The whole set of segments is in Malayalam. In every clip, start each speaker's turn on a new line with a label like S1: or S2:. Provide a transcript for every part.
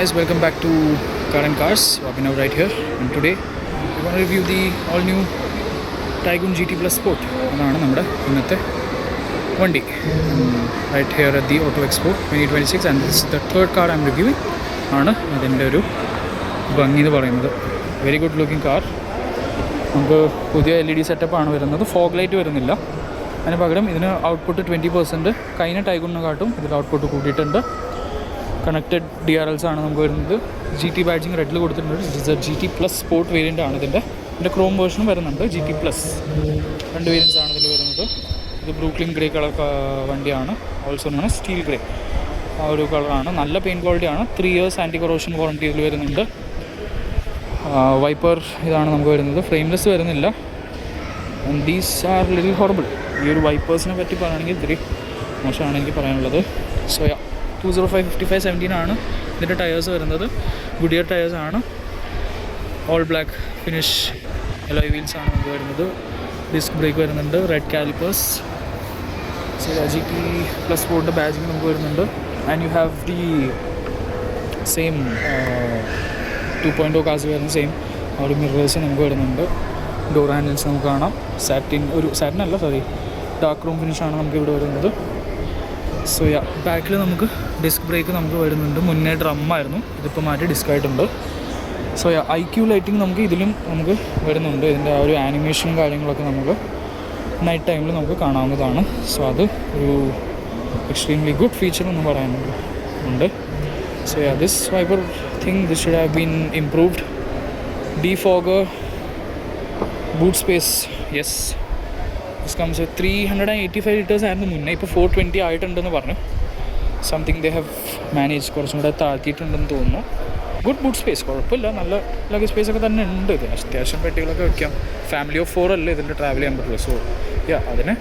S1: guys, welcome back to Car and Cars. Abhinav right here, and today we're going to review the all new Taigun GT Plus Sport. അതാണ് നമ്മുടെ ഇന്നത്തെ വണ്ടി. Right here at the Auto Expo 2026, and this is the third car I'm reviewing. ആണ് അതിൻ്റെ ഒരു ഭംഗി എന്ന് പറയുന്നത്. Very good looking car. നമുക്ക് പുതിയ LED സെറ്റപ്പാണ് വരുന്നത്. ഫോഗ് ലൈറ്റ് വരുന്നില്ല. അതിന് പകരം ഇതിന് ഔട്ട്പുട്ട് 20%. കഴിഞ്ഞ ടൈഗുണിനെക്കാട്ടും ഇതിൽ ഔട്ട്പുട്ട് കൂട്ടിയിട്ടുണ്ട്. കണക്റ്റഡ് DRLs ആണ് നമുക്ക് വരുന്നത്. GT ബാഡ്ജിങ് റെഡിൽ കൊടുത്തിട്ടുണ്ട്. It is A GT plus sport variant ആണ് ഇതിൻ്റെ ക്രോം വേർഷനും വരുന്നുണ്ട്. GT പ്ലസ് രണ്ട് വേരിയൻസ് ആണ് ഇതിൽ വരുന്നത്. ഇത് ബ്രൂക്ലിൻ ഗ്രേ കളർ വണ്ടിയാണ്. ഓൾസോ നോൺ സ്റ്റീൽ ഗ്രേ ആ ഒരു കളറാണ്. നല്ല പെയിൻറ്റ് ക്വാളിറ്റിയാണ്. 3 years ആൻറ്റി കൊറോഷൻ വാറണ്ടി ഇതിൽ വരുന്നുണ്ട്. വൈപ്പർ ഇതാണ് നമുക്ക് വരുന്നത്. ഫ്രെയിംലെസ് വരുന്നില്ല. And these are little horrible. ഈ ഒരു വൈപ്പേഴ്സിനെ പറ്റി പറയുകയാണെങ്കിൽ ഇത്തിരി മോശമാണ് എനിക്ക് പറയാനുള്ളത്. സോ 205/55/17 ആണ് ഇതിൻ്റെ ടയേഴ്സ് വരുന്നത്. ഗുഡിയർ ടയേഴ്സ് ആണ്. All black finish alloy wheels ആണ് നമുക്ക് വരുന്നത്. ഡിസ്ക് ബ്രേക്ക് വരുന്നുണ്ട്. Red calipers. So GT plus സ്പോർട്ടിൻ്റെ ബാഡ്ജിങ് നമുക്ക് വരുന്നുണ്ട്. And you have the same 2.0 കാസ് വരുന്ന സെയിം ആ ഒരു മിറേഴ്സ് നമുക്ക് വരുന്നുണ്ട്. ഡോർ ഹാൻഡിൽസ് നമുക്ക് കാണാം. സാറ്റിനല്ല ഡാർക്ക് റൂം ഫിനിഷാണ് നമുക്ക് ഇവിടെ വരുന്നത്. സോ ബാക്കിൽ നമുക്ക് ഡിസ്ക് ബ്രേക്ക് നമുക്ക് വരുന്നുണ്ട്. മുന്നേ ഡ്രമ്മായിരുന്നു, ഇതിപ്പോൾ മാറ്റി ഡിസ്ക് ആയിട്ടുണ്ട്. സോ IQ ലൈറ്റിംഗ് നമുക്ക് ഇതിലും നമുക്ക് വരുന്നുണ്ട്. ഇതിൻ്റെ ആ ഒരു ആനിമേഷനും കാര്യങ്ങളൊക്കെ നമുക്ക് നൈറ്റ് ടൈമിൽ നമുക്ക് കാണാവുന്നതാണ്. സോ അത് ഒരു എക്സ്ട്രീംലി ഗുഡ് ഫീച്ചർ എന്ന് പറയാനുണ്ട്. So this wiper thing this should have been improved. Defogger, boot space, yes. This comes with 385 liters ആയിരുന്നു മുന്നേ. ഇപ്പോൾ 420 ആയിട്ടുണ്ടെന്ന് പറഞ്ഞു. സംതിങ് ദേ ഹാവ് മാനേജ് കുറച്ചും കൂടെ താഴ്ത്തിയിട്ടുണ്ടെന്ന് തോന്നുന്നു. ഗുഡ് ബൂട്ട് സ്പേസ്, കുഴപ്പമില്ല. നല്ല ലഗേജ് സ്പേസ് ഒക്കെ തന്നെ ഉണ്ട്. ഇത് അത്യാവശ്യം പെട്ടികളൊക്കെ വയ്ക്കാം. ഫാമിലി ഓഫ് 4 അല്ലേ ഇതിൻ്റെ ട്രാവൽ ചെയ്യാൻ പറ്റുള്ളൂ. സോ അതിന്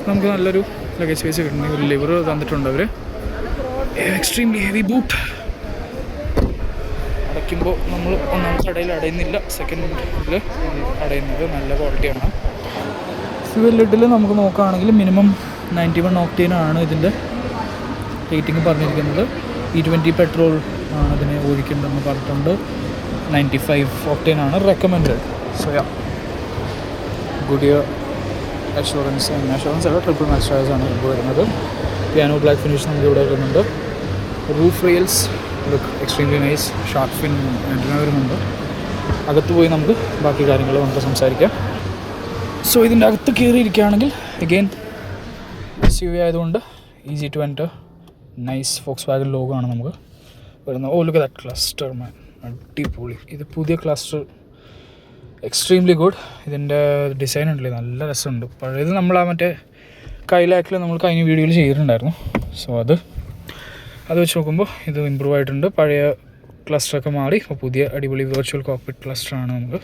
S1: നമുക്ക് നല്ലൊരു ലഗേജ് സ്പേസ് കിട്ടുന്നു. ഒരു ലിവർ തന്നിട്ടുണ്ട് അവർ. Extremely heavy boot. അടയ്ക്കുമ്പോൾ നമ്മൾ ഒന്നാമത്തെ കടയിൽ അടയുന്നില്ല, സെക്കൻഡിൽ അടയുന്നത്. നല്ല ക്വാളിറ്റിയാണ്. ഫ്യൂവൽ ലിഡിൽ നമുക്ക് നോക്കുകയാണെങ്കിൽ മിനിമം 91 octane ആണ് ഇതിൻ്റെ റേറ്റിംഗ് പറഞ്ഞിരിക്കുന്നത്. E20 പെട്രോൾ ആണ് ഇതിനെ ഓടിക്കേണ്ടതെന്ന് പറഞ്ഞിട്ടുണ്ട്. 95 octane ആണ് റെക്കമെൻഡഡ്. സോ ഗുഡിയർ അഷുറൻസ് അല്ല, ട്രിപ്പിൾ മാസ്റ്റേഴ്സ് ആണ് ഇപ്പോൾ വരുന്നത്. പിയാനോ ബ്ലാക്ക് ഫിനിഷ് നമുക്ക് ഇവിടെ വരുന്നുണ്ട്. Roof rails look extremely nice. Shark fin antenna വരുന്നുണ്ട്. അകത്ത് പോയി നമുക്ക് ബാക്കി കാര്യങ്ങൾ നമുക്ക് സംസാരിക്കാം. സോ ഇതിൻ്റെ അകത്ത് കയറിയിരിക്കുകയാണെങ്കിൽ അഗെയിൻ SUV ആയതുകൊണ്ട് easy to enter. Nice Volkswagen logo ആണ് നമുക്ക് വരുന്നത്. Look at that cluster man, അടിപൊളി. ഇത് പുതിയ ക്ലസ്റ്റർ, എക്സ്ട്രീംലി ഗുഡ്. ഇതിൻ്റെ ഡിസൈൻ ഉണ്ടല്ലേ, നല്ല രസമുണ്ട്. പഴയത് നമ്മൾ ആ മറ്റേ കൈലാക്കിൽ നമ്മൾ കഴിഞ്ഞ വീഡിയോയിൽ ചെയ്തിട്ടുണ്ടായിരുന്നു. സോ അത് വെച്ച് നോക്കുമ്പോൾ ഇത് ഇമ്പ്രൂവ് ആയിട്ടുണ്ട്. പഴയ ക്ലസ്റ്ററൊക്കെ മാറി ഇപ്പോൾ പുതിയ അടിപൊളി വെർച്വൽ കോക്പിറ്റ് ക്ലസ്റ്ററാണ് നമുക്ക്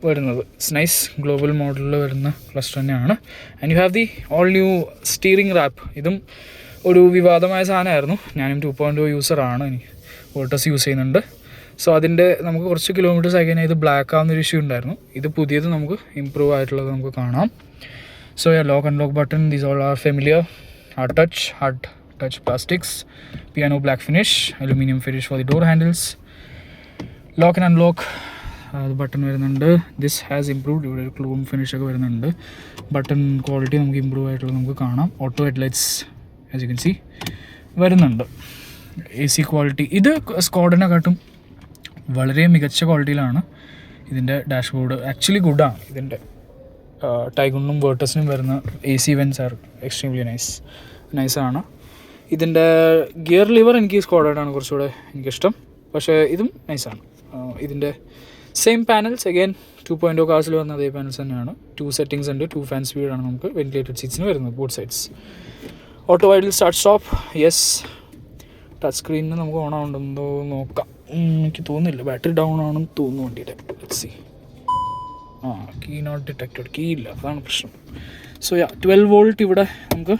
S1: വരുന്നത്. It's nice. ഗ്ലോബൽ മോഡലിൽ വരുന്ന ക്ലസ്റ്റർ തന്നെയാണ്. And you have the all new steering wrap. ഇതും ഒരു വിവാദമായ സാധനമായിരുന്നു. ഞാനും 2.0 യൂസറാണ്. എനിക്ക് വോൾട്ടസ് യൂസ് ചെയ്യുന്നുണ്ട്. സോ അതിൻ്റെ നമുക്ക് കുറച്ച് കിലോമീറ്റേഴ്സ് ആയി കഴിഞ്ഞാൽ ഇത് ബ്ലാക്ക് ആവുന്നൊരു ഇഷ്യൂ ഉണ്ടായിരുന്നു. ഇത് പുതിയത് നമുക്ക് ഇമ്പ്രൂവ് ആയിട്ടുള്ളത് നമുക്ക് കാണാം. So lock and lock button, these all are familiar. Hard touch plastics, piano black finish, aluminum finish for the door handles, lock and unlock button വരുന്നുണ്ട്. This has improved. ഇവിടെ ഒരു ക്ലൂം ഫിനിഷ് ഒക്കെ വരുന്നുണ്ട്. ബട്ടൺ ക്വാളിറ്റി നമുക്ക് ഇമ്പ്രൂവ് ആയിട്ടുള്ളത് നമുക്ക് കാണാം. Auto headlights as you can C വരുന്നുണ്ട്. AC ക്വാളിറ്റി ഇത് സ്കോഡിനെക്കാട്ടും വളരെ മികച്ച ക്വാളിറ്റിയിലാണ് ഇതിൻ്റെ ഡാഷ്ബോർഡ്. ആക്ച്വലി ഗുഡാണ്. ഇതിൻ്റെ ടൈഗുണിനും വേർട്ടസിനും വരുന്ന AC വെൻസ് ആർ എക്സ്ട്രീംലി നൈസാണ്. ഇതിൻ്റെ ഗിയർ ലിവർ എനിക്ക് സ്കോഡായിട്ടാണ് കുറച്ചുകൂടെ എനിക്കിഷ്ടം. പക്ഷേ ഇതും നൈസാണ്. ഇതിൻ്റെ സെയിം പാനൽസ് അഗെയിൻ 2.0 കാസിൽ വന്ന അതേ പാനൽസ് തന്നെയാണ്. 2 സെറ്റിങ്സ് ഉണ്ട്. 2 ഫാൻ സ്പീഡാണ് നമുക്ക് വെന്റിലേറ്റഡ് സീറ്റ്സിന് വരുന്നത്. Both sides. Auto idle start stop, yes. Touch സ്ക്രീനിന് നമുക്ക് ഓൺ ആവുന്നുണ്ടോ നോക്കാം. എനിക്ക് തോന്നുന്നില്ല. ബാറ്ററി ഡൗൺ ആണെന്ന് തോന്നുന്നു വണ്ടിയുടെ. Let's see. Key not detected. Key ഇല്ല, അതാണ് പ്രശ്നം. സോ 12 volt ഇവിടെ നമുക്ക്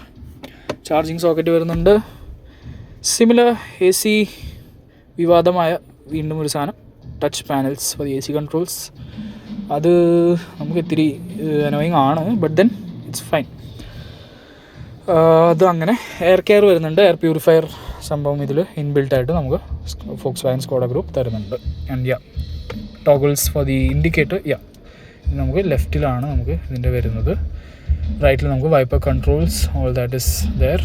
S1: ചാർജിങ് സോക്കറ്റ് വരുന്നുണ്ട്. സിമിലർ AC വിവാദമായ വീണ്ടും ഒരു സാധനം, touch panels for AC controls. അത് നമുക്ക് ഇത്തിരി അനോയിങ് ആണ്, ബട്ട് ദെൻ ഇറ്റ്സ് ഫൈൻ. അത് അങ്ങനെ എയർ കെയർ വരുന്നുണ്ട്. എയർ പ്യൂരിഫയർ സംഭവം ഇതിൽ ഇൻബിൽട്ടായിട്ട് നമുക്ക് Volkswagen Skoda Group തരുന്നുണ്ട്. And yeah toggles for the indicator ഇത് നമുക്ക് ലെഫ്റ്റിലാണ് നമുക്ക് ഇതിൻ്റെ വരുന്നത്. റൈറ്റിൽ നമുക്ക് wiper controls all that is there.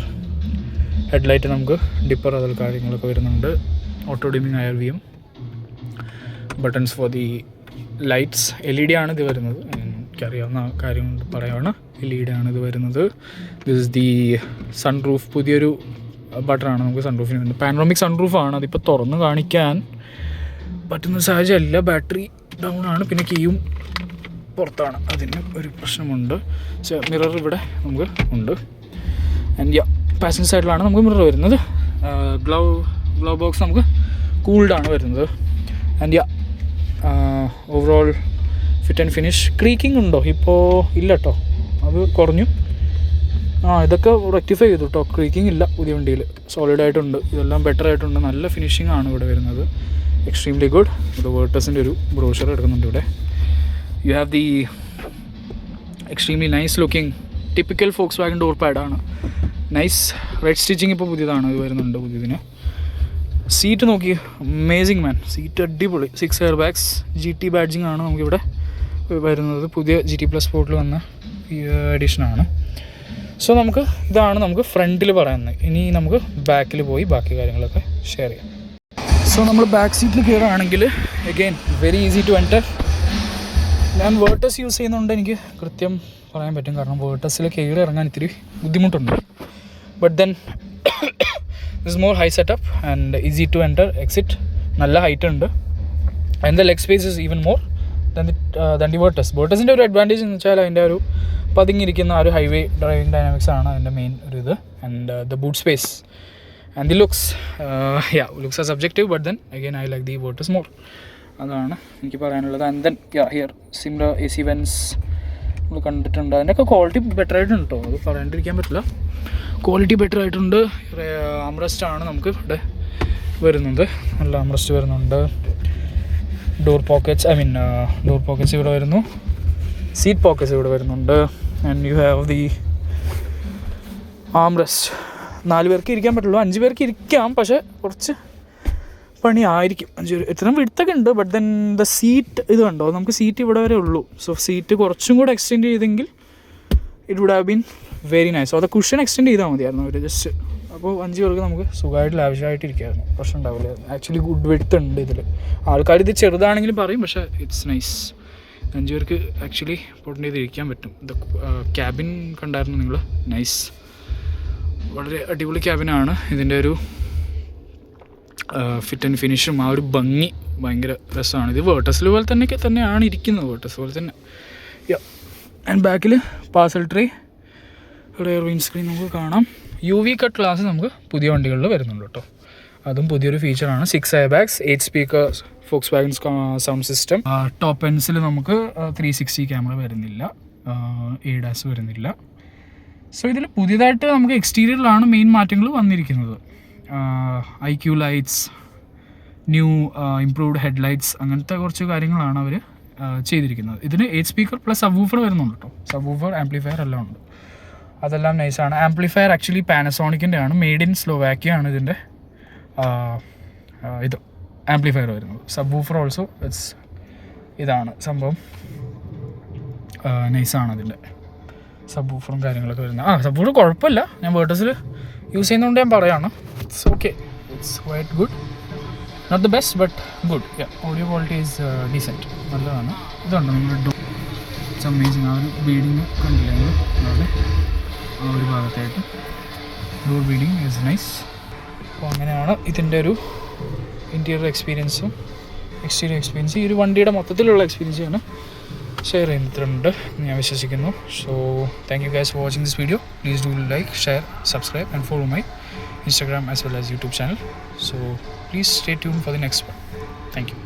S1: Headlight നമുക്ക് ഡിപ്പർ അതിൽ കാര്യങ്ങളൊക്കെ വരുന്നുണ്ട്. Auto dimming IRVM. Buttons for the lights LED ആണ് ഇത് വരുന്നത്. എനിക്കറിയാവുന്ന കാര്യം കൊണ്ട് പറയുകയാണ്, LED ആണ് ഇത് വരുന്നത്. This is the sunroof. പുതിയൊരു ബട്ടണാണ് നമുക്ക് സൺറൂഫിന് വേണ്ടി. പാനോറമിക് സൺറൂഫാണ്. അതിപ്പോൾ തുറന്ന് കാണിക്കാൻ പറ്റുന്ന സാഹചര്യമല്ല, ബാറ്ററി ഡൗൺ ആണ്. പിന്നെ കീയും പുറത്താണ്, അതിന് ഒരു പ്രശ്നമുണ്ട്. മിറർ ഇവിടെ നമുക്ക് ഉണ്ട്. ആൻഡ് യാ പാസഞ്ചർ സൈഡിലാണ് നമുക്ക് മിറർ വരുന്നത്. ഗ്ലൗ ബോക്സ് നമുക്ക് കൂൾഡാണ് വരുന്നത്. And yeah overall fit and finish. Creaking ഉണ്ടോ? ഇപ്പോൾ ഇല്ല കേട്ടോ, അത് കുറഞ്ഞു. ഇതൊക്കെ റെക്ടിഫൈ ചെയ്തു കേട്ടോ. ക്രീക്കിംഗ് ഇല്ല പുതിയ വണ്ടിയിൽ. സോളിഡായിട്ടുണ്ട്, ഇതെല്ലാം ബെറ്റർ ആയിട്ടുണ്ട്. നല്ല ഫിനിഷിംഗ് ആണ് ഇവിടെ വരുന്നത്. Extremely good. ഇത് വേർട്ടസിൻ്റെ ഒരു ബ്രോഷർ എടുക്കുന്നുണ്ട് ഇവിടെ. You have the extremely nice looking typical Volkswagen door പാഡാണ്. നൈസ് റെഡ് സ്റ്റിച്ചിങ് ഇപ്പോൾ പുതിയതാണ്, ഇത് വരുന്നുണ്ട് പുതിയതിന്. സീറ്റ് നോക്കി, അമേസിങ് മാൻ. സീറ്റ് അടിപൊളി. 6 എയർ ബാഗ്സ്. GT ബാഡ്ജിങ് ആണ് നമുക്കിവിടെ വരുന്നത്. പുതിയ GT+ സ്പോർട്ടിൽ വന്ന ഈ എഡിഷനാണ്. സോ ഇതാണ് നമുക്ക് ഫ്രണ്ടിൽ പറയുന്നത്. ഇനി നമുക്ക് ബാക്കിൽ പോയി ബാക്കി കാര്യങ്ങളൊക്കെ ഷെയർ ചെയ്യാം. സോ നമ്മൾ ബാക്ക് സീറ്റിൽ കയറുകയാണെങ്കിൽ again very easy to enter. ഞാൻ വേർട്ടസ് യൂസ് ചെയ്യുന്നതുകൊണ്ട് എനിക്ക് കൃത്യം പറയാൻ പറ്റും, കാരണം വേർട്ടസിൽ കയറി ഇറങ്ങാൻ ഇത്തിരി ബുദ്ധിമുട്ടുണ്ട്. But then this more high setup and easy to enter exit. നല്ല ഹൈറ്റ് ഉണ്ട്. And the leg space is even more than the Virtus. വേർട്ടസിൻ്റെ ഒരു അഡ്വാൻറ്റേജ് എന്ന് വെച്ചാൽ അതിൻ്റെ ഒരു പതുങ്ങിയിരിക്കുന്ന ഒരു ഹൈവേ ഡ്രൈവിംഗ് ഡൈനാമിക്സ് ആണ് അതിൻ്റെ മെയിൻ ഒരു ഇത്. And the boot space and the looks looks are subjective, but then again I like the Virtus more. അതാണ് എനിക്ക് പറയാനുള്ളത്. And then here similar AC vents നമ്മൾ കണ്ടിട്ടുണ്ട്. അതിൻ്റെയൊക്കെ ക്വാളിറ്റി ബെറ്റർ ആയിട്ടുണ്ട് കേട്ടോ, അത് പറയാണ്ടിരിക്കാൻ പറ്റില്ല. ക്വാളിറ്റി ബെറ്റർ ആയിട്ടുണ്ട്. ആംറസ്റ്റ് ആണ് നമുക്ക് ഇവിടെ വരുന്നത്. നല്ല ആംറസ്റ്റ് വരുന്നുണ്ട്. ഡോർ പോക്കറ്റ്സ് ഇവിടെ വരുന്നു. സീറ്റ് പോക്കറ്റ്സ് ഇവിടെ വരുന്നുണ്ട്. And you have the armrest. 4 പേർക്ക് ഇരിക്കാൻ പറ്റുള്ളൂ. 5 പേർക്ക് ഇരിക്കാം, പക്ഷേ കുറച്ച് പണിയായിരിക്കും. 5 പേര് ഇത്രയും വിടുത്തൊക്കെ ഉണ്ട്. ബട്ട് ദെൻ ദ സീറ്റ് ഇത് കണ്ടോ, നമുക്ക് സീറ്റ് ഇവിടെ വരെ ഉള്ളൂ. സോ സീറ്റ് കുറച്ചും കൂടെ എക്സ്റ്റെൻഡ് ചെയ്തെങ്കിൽ it would have been very nice. അത് കുഷൻ എക്സ്റ്റെൻഡ് ചെയ്താൽ മതിയായിരുന്നു അവർ ജസ്റ്റ്. അപ്പോൾ 5 പേർക്ക് നമുക്ക് സുഖമായിട്ട് ലാവിഷായിട്ടിരിക്കുമായിരുന്നു, പ്രശ്നം ഉണ്ടാവില്ല. ആക്ച്വലി ഗുഡ് വിഡ്ത്ത് ഉണ്ട് ഇതിൽ. ആൾക്കാർ ഇത് ചെറുതാണെങ്കിലും പറയും, പക്ഷേ ഇറ്റ്സ് നൈസ്. 5 പേർക്ക് ആക്ച്വലി പൊട്ടൻ ചെയ്തിരിക്കാൻ പറ്റും. ഇത് ക്യാബിൻ കണ്ടായിരുന്നു നിങ്ങൾ? നൈസ്, വളരെ അടിപൊളി ക്യാബിനാണ്. ഇതിൻ്റെ ഒരു ഫിറ്റ് ആൻഡ് ഫിനിഷും ആ ഒരു ഭംഗി ഭയങ്കര രസമാണ്. ഇത് വേർട്ടസിൽ പോലെ തന്നെയാണ് ഇരിക്കുന്നത്, വേർട്ടസ് പോലെ തന്നെ. ആൻഡ് ബാക്കിൽ പാർസൽ ട്രേ, റിയർ വിൻസ്ക്രീൻ നമുക്ക് കാണാം. UV കട്ട് ഗ്ലാസ് നമുക്ക് പുതിയ വണ്ടികളിൽ വരുന്നുണ്ട് കേട്ടോ, അതും പുതിയൊരു ഫീച്ചറാണ്. 6 air bags, 8 speakers, Volkswagen sound system. Top എൻഡ്സിൽ നമുക്ക് 360 ക്യാമറ വരുന്നില്ല, ADAS വരുന്നില്ല. സോ ഇതിൽ പുതിയതായിട്ട് നമുക്ക് എക്സ്റ്റീരിയറിലാണ് മെയിൻ മാറ്റങ്ങൾ വന്നിരിക്കുന്നത്. IQ lights, new improved headlights, അങ്ങനത്തെ കുറച്ച് കാര്യങ്ങളാണ് അവർ ചെയ്തിരിക്കുന്നത്. ഇതിന് 8 സ്പീക്കർ പ്ലസ് സബ്വൂഫർ വരുന്നുണ്ട് കേട്ടോ. സബ്വൂഫർ, ആംപ്ലിഫയർ എല്ലാം ഉണ്ട്, അതെല്ലാം നൈസാണ്. ആംപ്ലിഫയർ ആക്ച്വലി പാനസോണിക്കിൻ്റെ ആണ്, മെയ്ഡ് ഇൻ സ്ലോവാക്കിയ ആണ് ഇതിൻ്റെ ഇത് ആംപ്ലിഫയർ വരുന്നത്. സബ്വൂഫർ ഓൾസോ ഇതാണ് സംഭവം, നൈസാണ് അതിൻ്റെ സബ്വൂഫറും കാര്യങ്ങളൊക്കെ വരുന്നത്. സബ്വൂഫർ കുഴപ്പമില്ല, ഞാൻ വേർട്ടസിൽ യൂസ് ചെയ്യുന്നതുകൊണ്ട് ഞാൻ പറയുകയാണ്. It's okay, it's quite good, not the best but good. Audio quality is decent, നല്ലതാണ്. ഇതുണ്ട് നിങ്ങൾ ഇറ്റ്സ് അമേസിങ്. ആ ഒരു ബീഡിങ് കണ്ടില്ലെങ്കിൽ അവിടെ ആ ഒരു ഭാഗത്തായിട്ട് ഡോർ ബീഡിങ് ഈസ് നൈസ്. അപ്പോൾ അങ്ങനെയാണ് ഇതിൻ്റെ ഒരു ഇൻറ്റീരിയർ എക്സ്പീരിയൻസും എക്സ്റ്റീരിയർ എക്സ്പീരിയൻസ്. ഈ ഒരു വണ്ടിയുടെ മൊത്തത്തിലുള്ള എക്സ്പീരിയൻസ് ഞാൻ ഷെയർ ചെയ്തിട്ടുണ്ട് ഞാൻ വിശ്വസിക്കുന്നു. So thank you guys for watching this video. Please do like, share, subscribe and follow my Instagram as well as YouTube channel. So please stay tuned for the next one. Thank you.